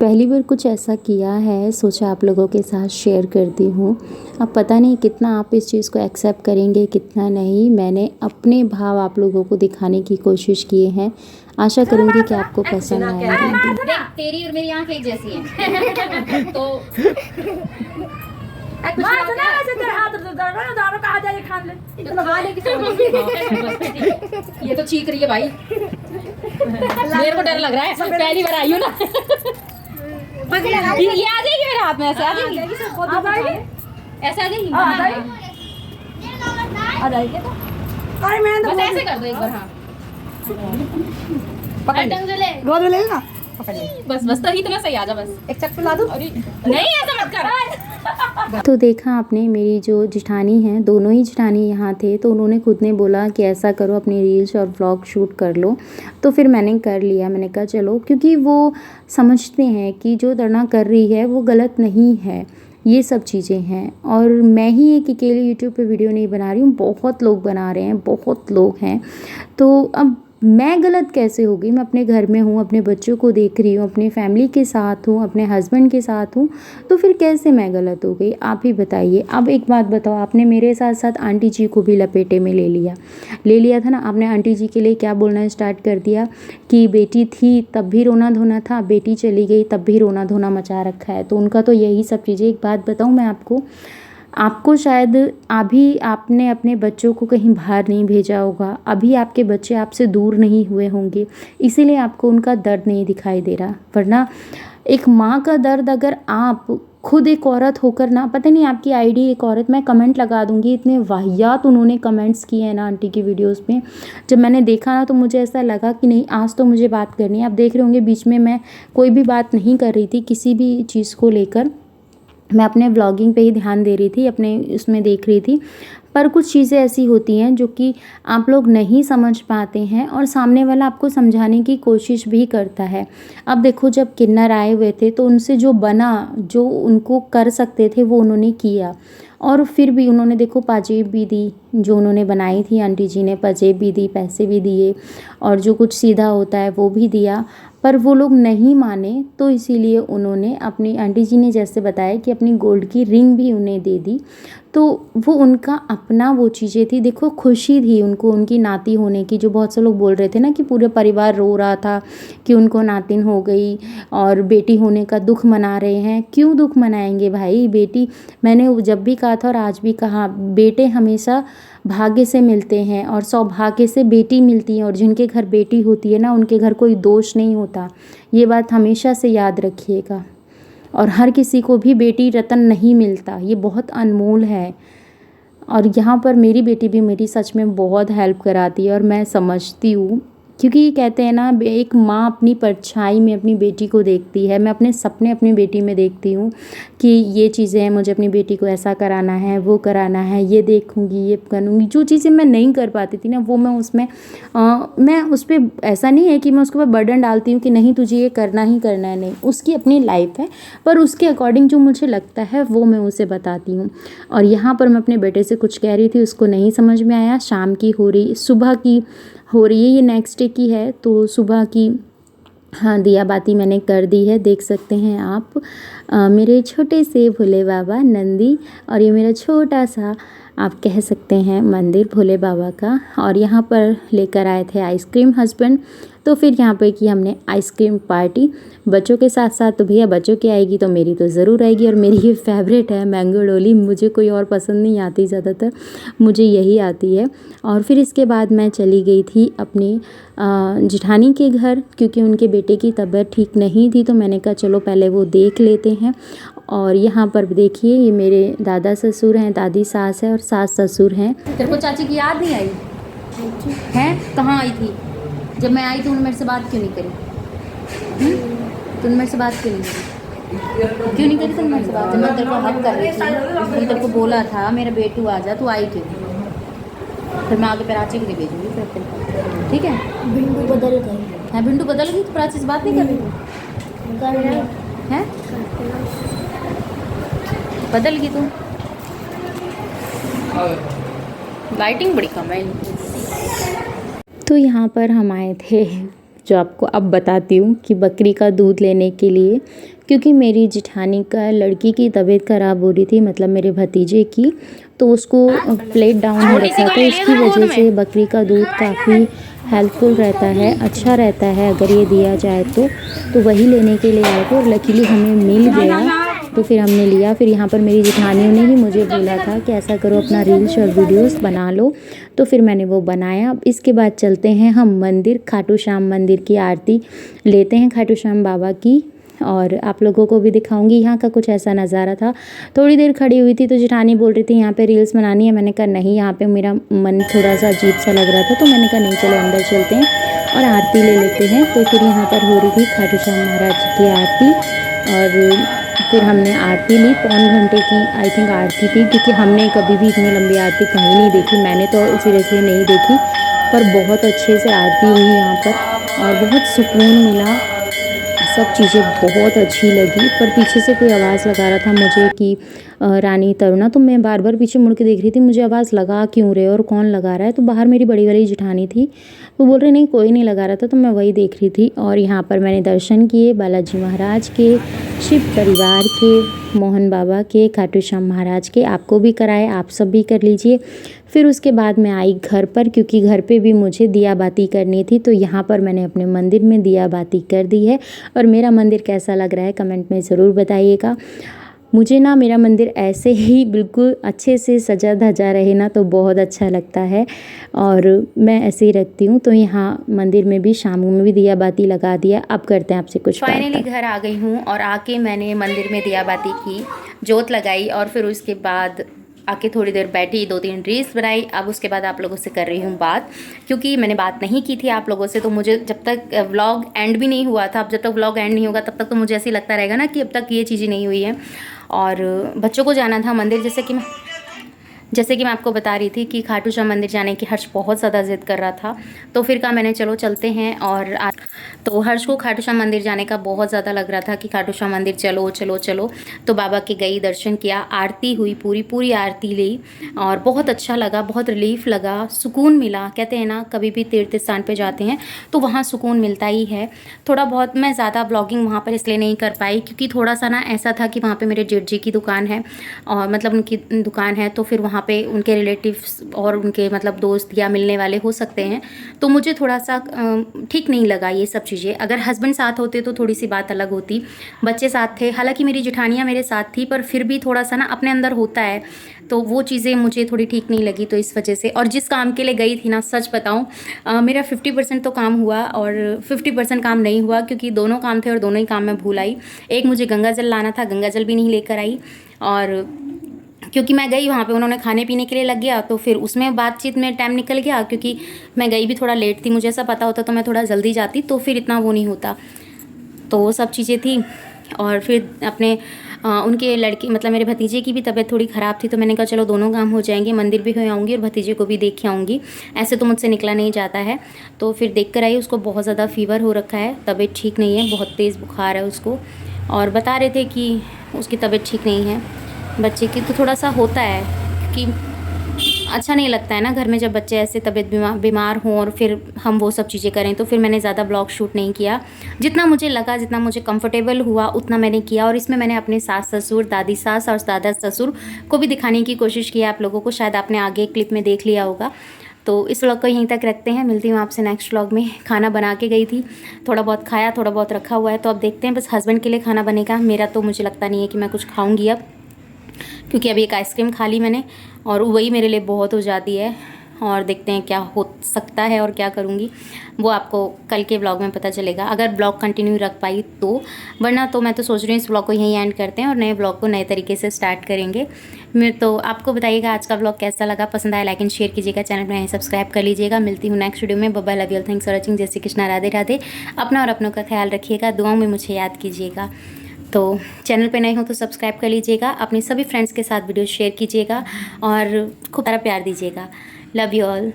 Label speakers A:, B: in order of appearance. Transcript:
A: पहली बार कुछ ऐसा किया है, सोचा आप लोगों के साथ शेयर करती हूँ। अब पता नहीं कितना आप इस चीज़ को एक्सेप्ट करेंगे, कितना नहीं। मैंने अपने भाव आप लोगों को दिखाने की कोशिश की है। आशा करूँगी कि आपको पसंद आएगी।
B: तेरी और मेरी आंख एक जैसी है तो ये तो चीख रही है भाई। मेरे को डर लग रहा है, पहली बार आई हूँ ना। ये आ जाएगी मेरे हाथ में, ऐसे आ जाएगी, ऐसे आ जाएगी, आ जाएगी। बस ऐसे कर दो एक बार। हाँ
C: गोद में लेगा
B: बस बस तो इतना सही आ जा, बस
C: एक चक्कू ला दूं?
B: नहीं ऐसा मत कर।
A: तो देखा आपने, मेरी जो जेठानी हैं, दोनों ही जेठानी यहाँ थे, तो उन्होंने खुद ने बोला कि ऐसा करो, अपनी रील्स और व्लॉग शूट कर लो। तो फिर मैंने कर लिया। मैंने कहा चलो, क्योंकि वो समझते हैं कि जो दरना कर रही है वो गलत नहीं है, ये सब चीज़ें हैं। और मैं ही एक अकेले यूट्यूब पे वीडियो नहीं बना रही हूँ, बहुत लोग बना रहे हैं, बहुत लोग हैं। तो अब मैं गलत कैसे हो गई? मैं अपने घर में हूँ, अपने बच्चों को देख रही हूँ, अपनी फैमिली के साथ हूँ, अपने हस्बैंड के साथ हूँ, तो फिर कैसे मैं गलत हो गई? आप ही बताइए। अब एक बात बताओ, आपने मेरे साथ साथ आंटी जी को भी लपेटे में ले लिया था ना। आपने आंटी जी के लिए क्या बोलना स्टार्ट कर दिया कि बेटी थी तब भी रोना धोना था, बेटी चली गई तब भी रोना धोना मचा रखा है। तो उनका तो यही सब चीज़ें। एक बात बताऊँ मैं आपको शायद अभी आपने अपने बच्चों को कहीं बाहर नहीं भेजा होगा, अभी आपके बच्चे आपसे दूर नहीं हुए होंगे, इसीलिए आपको उनका दर्द नहीं दिखाई दे रहा। वरना एक माँ का दर्द, अगर आप खुद एक औरत होकर ना, पता नहीं आपकी आईडी एक औरत, मैं कमेंट लगा दूंगी, इतने वाहियात उन्होंने कमेंट्स किए हैं ना आंटी की वीडियोस में। जब मैंने देखा ना तो मुझे ऐसा लगा कि नहीं, आज तो मुझे बात करनी है। आप देख रहे होंगे बीच में मैं कोई भी बात नहीं कर रही थी किसी भी चीज़ को लेकर, मैं अपने व्लॉगिंग पे ही ध्यान दे रही थी, अपने उसमें देख रही थी। पर कुछ चीज़ें ऐसी होती हैं जो कि आप लोग नहीं समझ पाते हैं और सामने वाला आपको समझाने की कोशिश भी करता है। अब देखो, जब किन्नर आए हुए थे तो उनसे जो बना, जो उनको कर सकते थे वो उन्होंने किया। और फिर भी उन्होंने देखो पाजेब भी दी, जो उन्होंने बनाई थी आंटी जी ने, पाजेब भी दी, पैसे भी दिए, और जो कुछ सीधा होता है वो भी दिया। पर वो लोग नहीं माने, तो इसीलिए उन्होंने अपनी, आंटी जी ने जैसे बताया कि अपनी गोल्ड की रिंग भी उन्हें दे दी। तो वो उनका अपना वो चीज़ें थी। देखो, खुशी थी उनको उनकी नाती होने की। जो बहुत से लोग बोल रहे थे ना कि पूरे परिवार रो रहा था कि उनको नातिन हो गई और बेटी होने का दुख मना रहे हैं। क्यों दुख मनाएंगे भाई? बेटी, मैंने जब भी कहा था और आज भी कहा, बेटे हमेशा भाग्य से मिलते हैं और सौभाग्य से बेटी मिलती है, और जिनके घर बेटी होती है ना, उनके घर कोई दोष नहीं होता। ये बात हमेशा से याद रखिएगा। और हर किसी को भी बेटी रतन नहीं मिलता, ये बहुत अनमोल है। और यहाँ पर मेरी बेटी भी मेरी सच में बहुत हेल्प कराती है, और मैं समझती हूँ, क्योंकि ये कहते हैं ना, एक माँ अपनी परछाई में अपनी बेटी को देखती है। मैं अपने सपने अपनी बेटी में देखती हूँ कि ये चीज़ें हैं, मुझे अपनी बेटी को ऐसा कराना है, वो कराना है, ये देखूँगी, ये करूँगी। जो चीज़ें मैं नहीं कर पाती थी ना, वो मैं उसमें मैं उस पर, ऐसा नहीं है कि मैं उसके ऊपर बर्डन डालती हूँ कि नहीं तुझे ये करना ही करना है, नहीं, उसकी अपनी लाइफ है, पर उसके अकॉर्डिंग जो मुझे लगता है वो मैं उसे बताती हूँ। और यहाँ पर मैं अपने बेटे से कुछ कह रही थी, उसको नहीं समझ में आया। शाम की हो रही, सुबह की हो रही है, ये नेक्स्ट डे की है, तो सुबह की, हाँ, दिया बाती मैंने कर दी है। देख सकते हैं आप मेरे छोटे से भोले बाबा नंदी, और ये मेरा छोटा सा, आप कह सकते हैं, मंदिर भोले बाबा का। और यहाँ पर लेकर आए थे आइसक्रीम हस्बैंड। तो फिर यहाँ पे की हमने आइसक्रीम पार्टी बच्चों के साथ साथ। तो भैया बच्चों की आएगी तो मेरी तो ज़रूर आएगी, और मेरी ये फेवरेट है मैंगो डोली। मुझे कोई और पसंद नहीं आती, ज़्यादातर मुझे यही आती है। और फिर इसके बाद मैं चली गई थी अपनी जेठानी के घर, क्योंकि उनके बेटे की तबीयत ठीक नहीं थी। तो मैंने कहा चलो पहले वो देख लेते हैं। और यहाँ पर देखिए, ये मेरे दादा ससुर हैं, दादी सास है, और सास ससुर हैं।
B: तेरे को चाची की याद नहीं आई है? कहाँ आई थी जब मैं आई थी? उन्होंने मेरे से बात क्यों नहीं करी? तूने मेरे से बात क्यों नहीं करी? क्यों नहीं करी तुमने मेरे से बात? जब मैं तेरे को हक कर रही थी, मैंने तेरे को बोला था मेरा बेटू आ जा, तू आई क्यों? फिर मैं आगे प्राची को नहीं भेजूँगी फिर तेरे, ठीक है?
C: बिंदु बदल गई
B: है, बिंदु बदल गई तो प्राची से बात नहीं कर रही है? बदल गई तू? लाइटिंग बड़ी कम है।
A: तो यहाँ पर हम आए थे जो आपको अब बताती हूँ कि बकरी का दूध लेने के लिए, क्योंकि मेरी जिठानी का लड़की की तबीयत ख़राब हो रही थी, मतलब मेरे भतीजे की, तो उसको प्लेट डाउन हो रखा था। इसकी वजह से बकरी का दूध काफ़ी हेल्पफुल रहता है, अच्छा रहता है अगर ये दिया जाए तो वही लेने के लिए आए थे और लकीली हमें मिल गया, तो फिर हमने लिया। फिर यहाँ पर मेरी जिठानियों ने ही मुझे बोला था कि ऐसा करो अपना रील्स और वीडियोस बना लो, तो फिर मैंने वो बनाया। अब इसके बाद चलते हैं हम मंदिर, खाटू श्याम मंदिर की आरती लेते हैं खाटू श्याम बाबा की, और आप लोगों को भी दिखाऊंगी। यहाँ का कुछ ऐसा नज़ारा था। थोड़ी देर खड़ी हुई थी तो जिठानी बोल रही थी यहाँ पे रील्स बनानी है। मैंने कहा नहीं, यहाँ पे मेरा मन थोड़ा सा अजीब सा लग रहा था, तो मैंने कहा नहीं चलो अंदर चलते हैं और आरती ले लेते हैं। तो फिर यहाँ पर हो रही थी खाटू श्याम महाराज की आरती, और फिर हमने आरती ली। 3 घंटे की आई थिंक आरती थी, क्योंकि हमने कभी भी इतनी लंबी आरती कहीं नहीं देखी। मैंने तो सीरियसली नहीं देखी, पर बहुत अच्छे से आरती हुई यहाँ पर और बहुत सुकून मिला। सब चीज़ें बहुत अच्छी लगी। पर पीछे से कोई आवाज़ लगा रहा था मुझे कि रानी तरुणा, तो मैं बार बार पीछे मुड़ के देख रही थी, मुझे आवाज़ लगा क्यों रहे और कौन लगा रहा है। तो बाहर मेरी बड़ी वाली जिठानी थी, वो बोल रही नहीं कोई नहीं लगा रहा था, तो मैं वही देख रही थी। और यहाँ पर मैंने दर्शन किए बालाजी महाराज के, शिव परिवार के, मोहन बाबा के, खाटू श्याम महाराज के। आपको भी कराए, आप सब भी कर लीजिए। फिर उसके बाद मैं आई घर पर, क्योंकि घर पे भी मुझे दिया बाती करनी थी, तो यहाँ पर मैंने अपने मंदिर में दिया बाती कर दी है। और मेरा मंदिर कैसा लग रहा है कमेंट में ज़रूर बताइएगा। मुझे ना मेरा मंदिर ऐसे ही बिल्कुल अच्छे से सजा धजा रहे ना तो बहुत अच्छा लगता है, और मैं ऐसे ही रखती हूँ। तो यहाँ मंदिर में भी शाम में भी दिया बाती लगा दिया। अब करते हैं आपसे कुछ
B: फाइनली घर आ गई हूँ और आके मैंने मंदिर में दिया बाती की, जोत लगाई, और फिर उसके बाद आके थोड़ी देर बैठी, 2-3 रील्स बनाई। अब उसके बाद आप लोगों से कर रही हूँ बात, क्योंकि मैंने बात नहीं की थी आप लोगों से, तो मुझे जब तक व्लॉग एंड भी नहीं हुआ था, अब जब तक व्लॉग एंड नहीं होगा तब तक तो मुझे ऐसे लगता रहेगा ना कि अब तक ये चीज़ें नहीं हुई हैं। और बच्चों को जाना था मंदिर, जैसे कि मैं आपको बता रही थी कि खाटू श्याम मंदिर जाने की हर्ष बहुत ज़्यादा ज़िद कर रहा था, तो फिर कहा मैंने चलो चलते हैं। और तो हर्ष को खाटू श्याम मंदिर जाने का बहुत ज़्यादा लग रहा था कि खाटू श्याम मंदिर चलो चलो चलो। तो बाबा के गई, दर्शन किया, आरती हुई, पूरी आरती ली, और बहुत अच्छा लगा, बहुत रिलीफ लगा, सुकून मिला। कहते हैं ना कभी भी तीर्थ स्थान पे जाते हैं तो वहाँ सुकून मिलता ही है। थोड़ा बहुत मैं ज़्यादा ब्लॉगिंग वहाँ पर इसलिए नहीं कर पाई, क्योंकि थोड़ा सा ना ऐसा था कि वहाँ पर मेरे जेठ जी की दुकान है, और मतलब उनकी दुकान है, तो फिर वहाँ पे उनके रिलेटिव्स और उनके मतलब दोस्त या मिलने वाले हो सकते हैं, तो मुझे थोड़ा सा ठीक नहीं लगा ये सब चीज़ें। अगर हस्बैंड साथ होते तो थोड़ी सी बात अलग होती, बच्चे साथ थे, हालांकि मेरी जेठानियाँ मेरे साथ थी, पर फिर भी थोड़ा सा ना अपने अंदर होता है, तो वो चीज़ें मुझे थोड़ी ठीक नहीं लगी, तो इस वजह से। और जिस काम के लिए गई थी ना, सच बताऊँ मेरा 50% तो काम हुआ और 50% काम नहीं हुआ, क्योंकि दोनों काम थे और दोनों ही काम मैं भूल आई। एक मुझे गंगा जल लाना था, गंगा जल भी नहीं लेकर आई, और क्योंकि मैं गई वहाँ पे उन्होंने खाने पीने के लिए लग गया, तो फिर उसमें बातचीत में टाइम निकल गया, क्योंकि मैं गई भी थोड़ा लेट थी। मुझे ऐसा पता होता तो मैं थोड़ा जल्दी जाती, तो फिर इतना वो नहीं होता। तो वो सब चीज़ें थी। और फिर अपने उनके लड़की मतलब मेरे भतीजे की भी तबीयत थोड़ी ख़राब थी, तो मैंने कहा चलो दोनों काम हो जाएंगे, मंदिर भी हो आऊँगी और भतीजे को भी देख के आऊँगी। ऐसे तो मुझसे निकला नहीं जाता है। तो फिर देख कर आई, उसको बहुत ज़्यादा फ़ीवर हो रखा है, तबीयत ठीक नहीं है, बहुत तेज़ बुखार है उसको, और बता रहे थे कि उसकी तबीयत ठीक नहीं है बच्चे की। तो थोड़ा सा होता है, क्योंकि अच्छा नहीं लगता है ना घर में जब बच्चे ऐसे तबीयत बीमार हों और फिर हम वो सब चीज़ें करें। तो फिर मैंने ज़्यादा ब्लॉग शूट नहीं किया, जितना मुझे लगा, जितना मुझे कंफर्टेबल हुआ उतना मैंने किया। और इसमें मैंने अपने सास ससुर, दादी सास और दादा ससुर को भी दिखाने की कोशिश की आप लोगों को, शायद आपने आगे क्लिप में देख लिया होगा। तो इस व्लॉग को यहीं तक रखते हैं, मिलती हूँ आपसे नेक्स्ट व्लॉग में। खाना बना के गई थी, थोड़ा बहुत खाया, थोड़ा बहुत रखा हुआ है, तो अब देखते हैं। बस हस्बैंड के लिए खाना बनेगा, मेरा तो मुझे लगता नहीं है कि मैं कुछ खाऊँगी अब, क्योंकि अभी एक आइसक्रीम खा ली मैंने और वही मेरे लिए बहुत हो जाती है। और देखते हैं क्या हो सकता है और क्या करूँगी, वो आपको कल के ब्लॉग में पता चलेगा, अगर ब्लॉग कंटिन्यू रख पाई तो। वरना तो मैं तो सोच रही हूँ इस ब्लॉग को यहीं एंड करते हैं और नए ब्लॉग को नए तरीके से स्टार्ट करेंगे। तो आपको बताइएगा आज का ब्लॉग कैसा लगा, पसंद आया लाइक एंड शेयर कीजिएगा, चैनल में सब्सक्राइब कर लीजिएगा। मिलती हूँ नेक्स्ट वीडियो में। Bye bye, love you all, thanks for watching. जय श्री कृष्णा, राधे राधे। अपना और अपनों का ख्याल रखिएगा, दुआओं में मुझे याद कीजिएगा। तो चैनल पे नए हो तो सब्सक्राइब कर लीजिएगा, अपने सभी फ्रेंड्स के साथ वीडियो शेयर कीजिएगा और खूब सारा प्यार दीजिएगा। Love you all.